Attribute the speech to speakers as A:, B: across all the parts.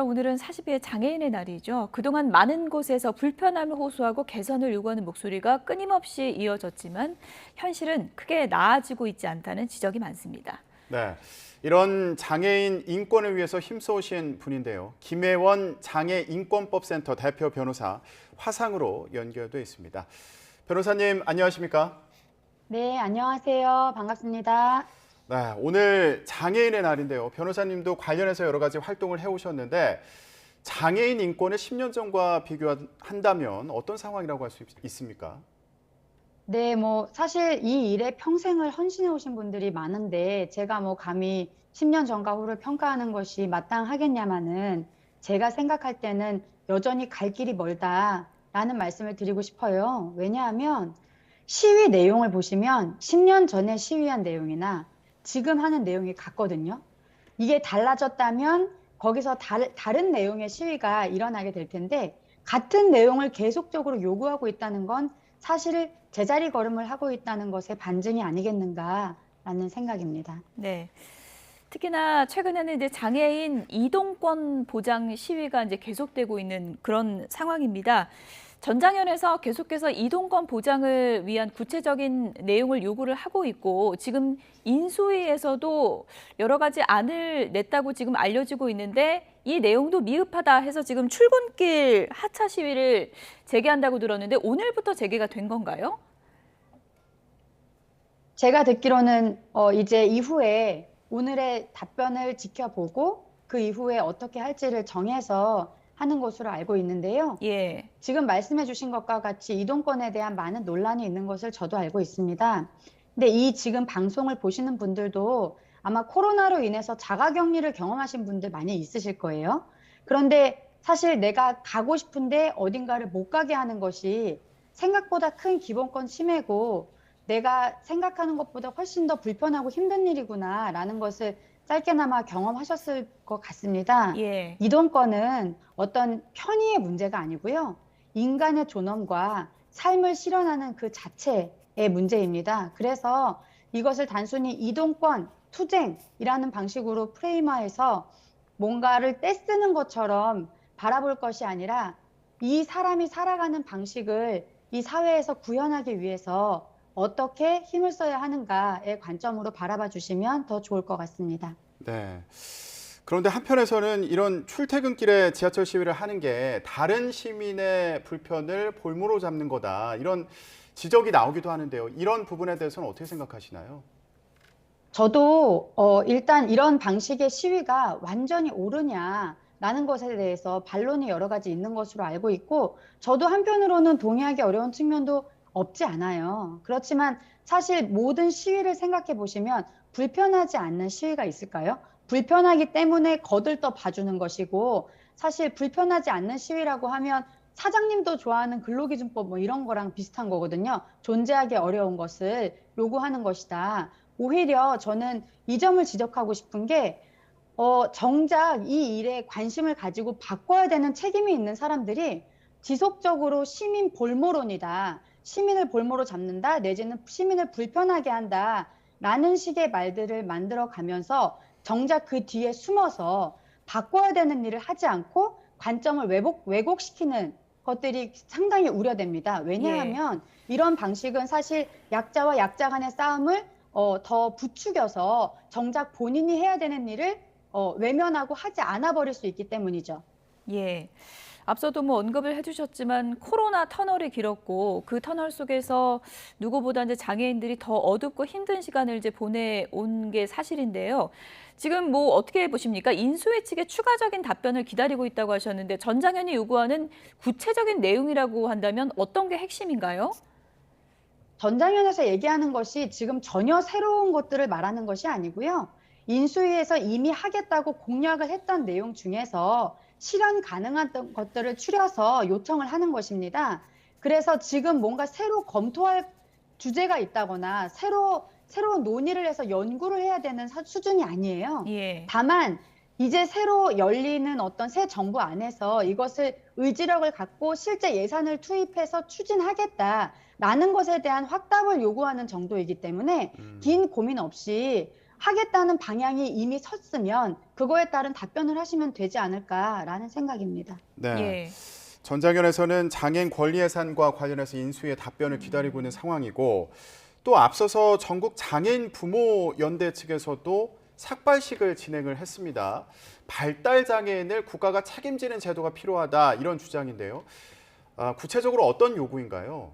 A: 오늘은 40일 장애인의 날이죠. 그동안 많은 곳에서 불편함을 호소하고 개선을 요구하는 목소리가 끊임없이 이어졌지만 현실은 크게 나아지고 있지 않다는 지적이 많습니다.
B: 네, 이런 장애인 인권을 위해서 힘써오신 분인데요. 김혜원 장애인권법센터 대표 변호사 화상으로 연결돼 있습니다. 변호사님 안녕하십니까?
C: 네, 안녕하세요. 반갑습니다.
B: 네, 오늘 장애인의 날인데요. 변호사님도 관련해서 여러 가지 활동을 해오셨는데 장애인 인권을 10년 전과 비교한다면 어떤 상황이라고 할 수 있습니까?
C: 네, 사실 이 일에 평생을 헌신해 오신 분들이 많은데, 제가 감히 10년 전과 후를 평가하는 것이 마땅하겠냐마는, 제가 생각할 때는 여전히 갈 길이 멀다라는 말씀을 드리고 싶어요. 왜냐하면 시위 내용을 보시면 10년 전에 시위한 내용이나 지금 하는 내용이 같거든요. 이게 달라졌다면 거기서 다른 내용의 시위가 일어나게 될 텐데, 같은 내용을 계속적으로 요구하고 있다는 건 사실 제자리 걸음을 하고 있다는 것의 반증이 아니겠는가라는 생각입니다.
A: 네. 특히나 최근에는 이제 장애인 이동권 보장 시위가 이제 계속되고 있는 그런 상황입니다. 전장현에서 계속해서 이동권 보장을 위한 구체적인 내용을 요구를 하고 있고 지금 인수위에서도 여러 가지 안을 냈다고 지금 알려지고 있는데 이 내용도 미흡하다 해서 지금 출근길 하차 시위를 재개한다고 들었는데 오늘부터 재개가 된 건가요?
C: 제가 듣기로는 이제 이후에 오늘의 답변을 지켜보고 그 이후에 어떻게 할지를 정해서 하는 것으로 알고 있는데요.
A: 예.
C: 지금 말씀해 주신 것과 같이 이동권에 대한 많은 논란이 있는 것을 저도 알고 있습니다. 근데 이 지금 방송을 보시는 분들도 아마 코로나로 인해서 자가격리를 경험하신 분들 많이 있으실 거예요. 그런데 사실 내가 가고 싶은데 어딘가를 못 가게 하는 것이 생각보다 큰 기본권 침해고 내가 생각하는 것보다 훨씬 더 불편하고 힘든 일이구나라는 것을 짧게나마 경험하셨을 것 같습니다.
A: 예.
C: 이동권은 어떤 편의의 문제가 아니고요. 인간의 존엄과 삶을 실현하는 그 자체의 문제입니다. 그래서 이것을 단순히 이동권, 투쟁이라는 방식으로 프레임화해서 뭔가를 떼쓰는 것처럼 바라볼 것이 아니라 이 사람이 살아가는 방식을 이 사회에서 구현하기 위해서 어떻게 힘을 써야 하는가의 관점으로 바라봐 주시면 더 좋을 것 같습니다.
B: 네. 그런데 한편에서는 이런 출퇴근길에 지하철 시위를 하는 게 다른 시민의 불편을 볼모로 잡는 거다. 이런 지적이 나오기도 하는데요. 이런 부분에 대해서는 어떻게 생각하시나요?
C: 저도 일단 이런 방식의 시위가 완전히 옳으냐라는 것에 대해서 반론이 여러 가지 있는 것으로 알고 있고, 저도 한편으로는 동의하기 어려운 측면도 없지 않아요. 그렇지만 사실 모든 시위를 생각해 보시면 불편하지 않는 시위가 있을까요? 불편하기 때문에 거들떠 봐주는 것이고, 사실 불편하지 않는 시위라고 하면 사장님도 좋아하는 근로기준법 이런 거랑 비슷한 거거든요. 존재하기 어려운 것을 요구하는 것이다. 오히려 저는 이 점을 지적하고 싶은 게 정작 이 일에 관심을 가지고 바꿔야 되는 책임이 있는 사람들이 지속적으로 시민 볼모론이다. 시민을 볼모로 잡는다. 내지는 시민을 불편하게 한다. 라는 식의 말들을 만들어 가면서 정작 그 뒤에 숨어서 바꿔야 되는 일을 하지 않고 관점을 왜곡시키는 것들이 상당히 우려됩니다. 왜냐하면 이런 방식은 사실 약자와 약자 간의 싸움을 더 부추겨서 정작 본인이 해야 되는 일을 외면하고 하지 않아 버릴 수 있기 때문이죠.
A: 예. 앞서도 언급을 해주셨지만 코로나 터널이 길었고 그 터널 속에서 누구보다 이제 장애인들이 더 어둡고 힘든 시간을 이제 보내온 게 사실인데요. 지금 어떻게 보십니까? 인수위 측의 추가적인 답변을 기다리고 있다고 하셨는데 전장현이 요구하는 구체적인 내용이라고 한다면 어떤 게 핵심인가요?
C: 전장현에서 얘기하는 것이 지금 전혀 새로운 것들을 말하는 것이 아니고요. 인수위에서 이미 하겠다고 공약을 했던 내용 중에서 실현 가능한 것들을 추려서 요청을 하는 것입니다. 그래서 지금 뭔가 새로 검토할 주제가 있다거나 새로운 논의를 해서 연구를 해야 되는 수준이 아니에요.
A: 예.
C: 다만 이제 새로 열리는 어떤 새 정부 안에서 이것을 의지력을 갖고 실제 예산을 투입해서 추진하겠다라는 것에 대한 확답을 요구하는 정도이기 때문에 긴 고민 없이 하겠다는 방향이 이미 섰으면 그거에 따른 답변을 하시면 되지 않을까라는 생각입니다.
B: 네.
A: 예.
B: 전 장현에서는 장애인 권리 예산과 관련해서 인수위의 답변을 기다리고 있는 상황이고 또 앞서서 전국 장애인 부모 연대 측에서도 삭발식을 진행을 했습니다. 발달 장애인을 국가가 책임지는 제도가 필요하다 이런 주장인데요. 구체적으로 어떤 요구인가요?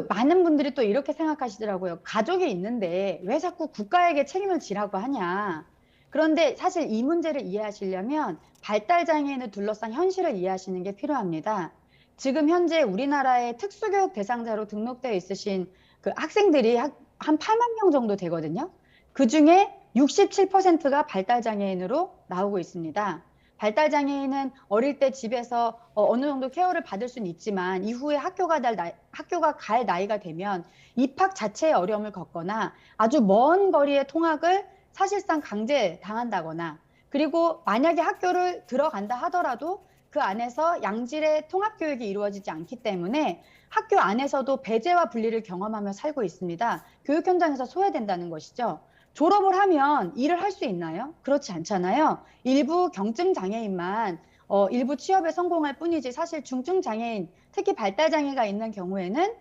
C: 많은 분들이 또 이렇게 생각하시더라고요. 가족이 있는데 왜 자꾸 국가에게 책임을 지라고 하냐. 그런데 사실 이 문제를 이해하시려면 발달장애인을 둘러싼 현실을 이해하시는 게 필요합니다. 지금 현재 우리나라의 특수교육 대상자로 등록되어 있으신 그 학생들이 한 8만 명 정도 되거든요. 그중에 67%가 발달장애인으로 나오고 있습니다. 발달장애인은 어릴 때 집에서 어느 정도 케어를 받을 수는 있지만 이후에 학교가 갈 나이가 되면 입학 자체에 어려움을 겪거나 아주 먼 거리의 통학을 사실상 강제 당한다거나 그리고 만약에 학교를 들어간다 하더라도 그 안에서 양질의 통합 교육이 이루어지지 않기 때문에 학교 안에서도 배제와 분리를 경험하며 살고 있습니다. 교육 현장에서 소외된다는 것이죠. 졸업을 하면 일을 할 수 있나요? 그렇지 않잖아요. 일부 경증 장애인만 일부 취업에 성공할 뿐이지 사실 중증 장애인, 특히 발달 장애가 있는 경우에는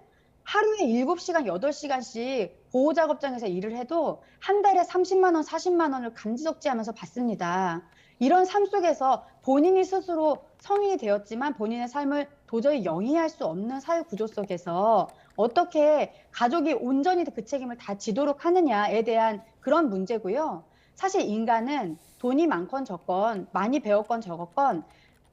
C: 하루에 7시간, 8시간씩 보호작업장에서 일을 해도 한 달에 30만 원, 40만 원을 감지적지하면서 받습니다. 이런 삶 속에서 본인이 스스로 성인이 되었지만 본인의 삶을 도저히 영위할 수 없는 사회 구조 속에서 어떻게 가족이 온전히 그 책임을 다 지도록 하느냐에 대한 그런 문제고요. 사실 인간은 돈이 많건 적건, 많이 배웠건 적었건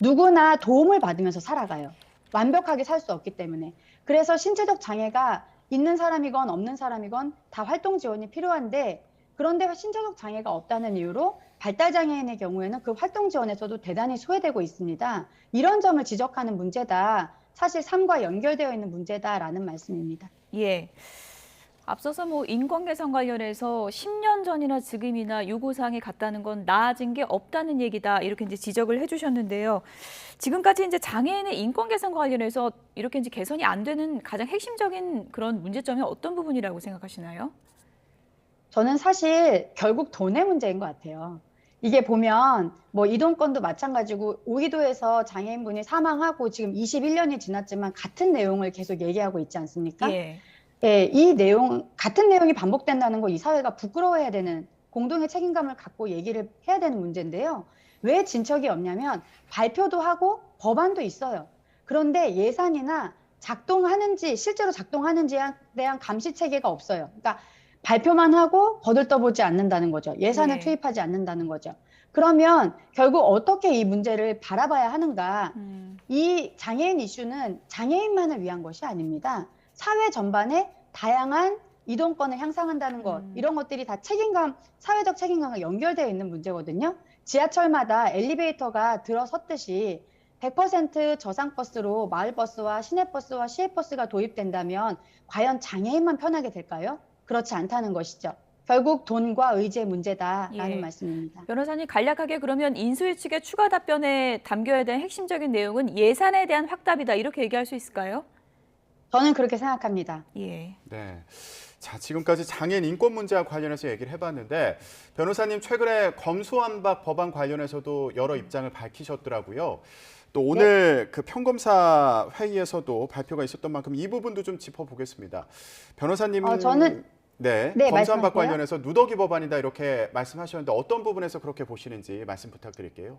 C: 누구나 도움을 받으면서 살아가요. 완벽하게 살 수 없기 때문에. 그래서 신체적 장애가 있는 사람이건 없는 사람이건 다 활동 지원이 필요한데 그런데 신체적 장애가 없다는 이유로 발달장애인의 경우에는 그 활동 지원에서도 대단히 소외되고 있습니다. 이런 점을 지적하는 문제다. 사실 삶과 연결되어 있는 문제다라는 말씀입니다.
A: 예. 앞서서 뭐 인권 개선 관련해서 10년 전이나 지금이나 요구사항이 같다는 건 나아진 게 없다는 얘기다. 이렇게 이제 지적을 해주셨는데요. 지금까지 이제 장애인의 인권 개선 관련해서 이렇게 이제 개선이 안 되는 가장 핵심적인 그런 문제점이 어떤 부분이라고 생각하시나요?
C: 저는 사실 결국 돈의 문제인 것 같아요. 이게 보면 뭐 이동권도 마찬가지고 오이도에서 장애인분이 사망하고 지금 21년이 지났지만 같은 내용을 계속 얘기하고 있지 않습니까?
A: 예.
C: 예, 같은 내용이 반복된다는 거 이 사회가 부끄러워해야 되는 공동의 책임감을 갖고 얘기를 해야 되는 문제인데요. 왜 진척이 없냐면 발표도 하고 법안도 있어요. 그런데 예산이나 실제로 작동하는지에 대한 감시 체계가 없어요. 그러니까 발표만 하고 거들떠보지 않는다는 거죠. 예산을
A: 네.
C: 투입하지 않는다는 거죠. 그러면 결국 어떻게 이 문제를 바라봐야 하는가? 이 장애인 이슈는 장애인만을 위한 것이 아닙니다. 사회 전반에 다양한 이동권을 향상한다는 것, 이런 것들이 다 사회적 책임감과 연결되어 있는 문제거든요. 지하철마다 엘리베이터가 들어섰듯이 100% 저상버스로 마을버스와 시내버스와 시외버스가 도입된다면 과연 장애인만 편하게 될까요? 그렇지 않다는 것이죠. 결국 돈과 의지의 문제다라는
A: 예.
C: 말씀입니다.
A: 변호사님 간략하게 그러면 인수위 측의 추가 답변에 담겨야 될 핵심적인 내용은 예산에 대한 확답이다. 이렇게 얘기할 수 있을까요?
C: 저는 그렇게 생각합니다.
A: 예.
B: 네. 자, 지금까지 장애인 인권 문제와 관련해서 얘기를 해봤는데 변호사님 최근에 검수완박 법안 관련해서도 여러 입장을 밝히셨더라고요. 또 오늘 그 평검사 회의에서도 발표가 있었던 만큼 이 부분도 좀 짚어보겠습니다. 변호사님은
C: 네,
B: 검수완박
C: 말씀하세요.
B: 관련해서 누더기 법안이다 이렇게 말씀하셨는데 어떤 부분에서 그렇게 보시는지 말씀 부탁드릴게요.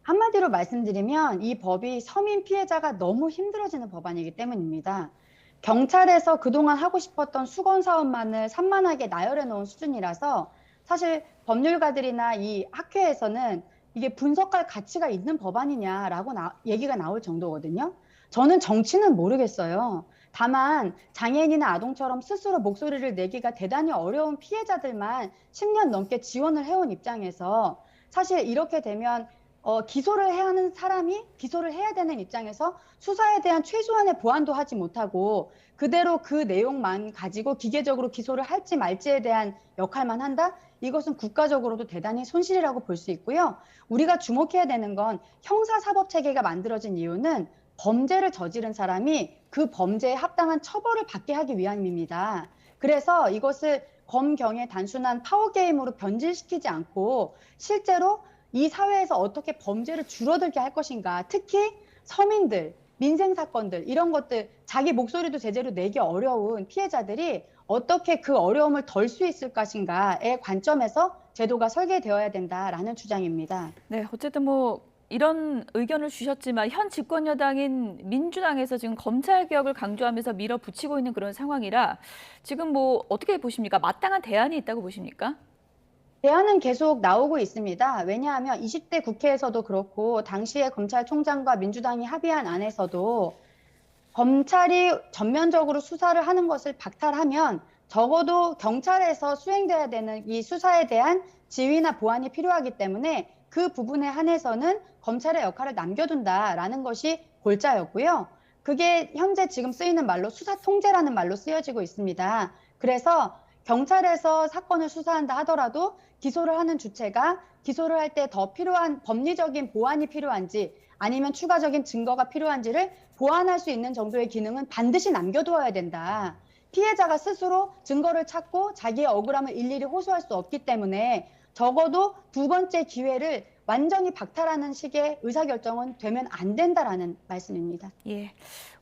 C: 한마디로 말씀드리면 이 법이 서민 피해자가 너무 힘들어지는 법안이기 때문입니다. 경찰에서 그동안 하고 싶었던 수건 사업만을 산만하게 나열해 놓은 수준이라서 사실 법률가들이나 이 학회에서는 이게 분석할 가치가 있는 법안이냐라고 얘기가 나올 정도거든요. 저는 정치는 모르겠어요. 다만 장애인이나 아동처럼 스스로 목소리를 내기가 대단히 어려운 피해자들만 10년 넘게 지원을 해온 입장에서 사실 이렇게 되면 기소를 해야 하는 사람이 기소를 해야 되는 입장에서 수사에 대한 최소한의 보완도 하지 못하고 그대로 그 내용만 가지고 기계적으로 기소를 할지 말지에 대한 역할만 한다? 이것은 국가적으로도 대단히 손실이라고 볼 수 있고요. 우리가 주목해야 되는 건 형사사법체계가 만들어진 이유는 범죄를 저지른 사람이 그 범죄에 합당한 처벌을 받게 하기 위함입니다. 그래서 이것을 검경의 단순한 파워게임으로 변질시키지 않고 실제로 이 사회에서 어떻게 범죄를 줄어들게 할 것인가, 특히 서민들, 민생 사건들 이런 것들 자기 목소리도 제대로 내기 어려운 피해자들이 어떻게 그 어려움을 덜 수 있을 것인가의 관점에서 제도가 설계되어야 된다라는 주장입니다.
A: 네, 어쨌든 뭐 이런 의견을 주셨지만 현 집권 여당인 민주당에서 지금 검찰 개혁을 강조하면서 밀어붙이고 있는 그런 상황이라 지금 뭐 어떻게 보십니까? 마땅한 대안이 있다고 보십니까?
C: 대안은 계속 나오고 있습니다. 왜냐하면 20대 국회에서도 그렇고 당시에 검찰총장과 민주당이 합의한 안에서도 검찰이 전면적으로 수사를 하는 것을 박탈하면 적어도 경찰에서 수행돼야 되는 이 수사에 대한 지휘나 보완이 필요하기 때문에 그 부분에 한해서는 검찰의 역할을 남겨둔다라는 것이 골자였고요. 그게 현재 지금 쓰이는 말로 수사 통제라는 말로 쓰여지고 있습니다. 그래서 경찰에서 사건을 수사한다 하더라도 기소를 하는 주체가 기소를 할 때 더 필요한 법리적인 보완이 필요한지 아니면 추가적인 증거가 필요한지를 보완할 수 있는 정도의 기능은 반드시 남겨두어야 된다. 피해자가 스스로 증거를 찾고 자기의 억울함을 일일이 호소할 수 없기 때문에 적어도 두 번째 기회를 완전히 박탈하는 식의 의사결정은 되면 안 된다라는 말씀입니다.
A: 예,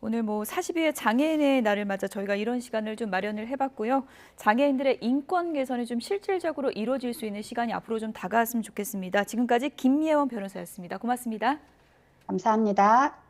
A: 오늘 뭐 42회 장애인의 날을 맞아 저희가 이런 시간을 좀 마련을 해봤고요. 장애인들의 인권 개선이 좀 실질적으로 이루어질 수 있는 시간이 앞으로 좀 다가왔으면 좋겠습니다. 지금까지 김예원 변호사였습니다. 고맙습니다.
C: 감사합니다.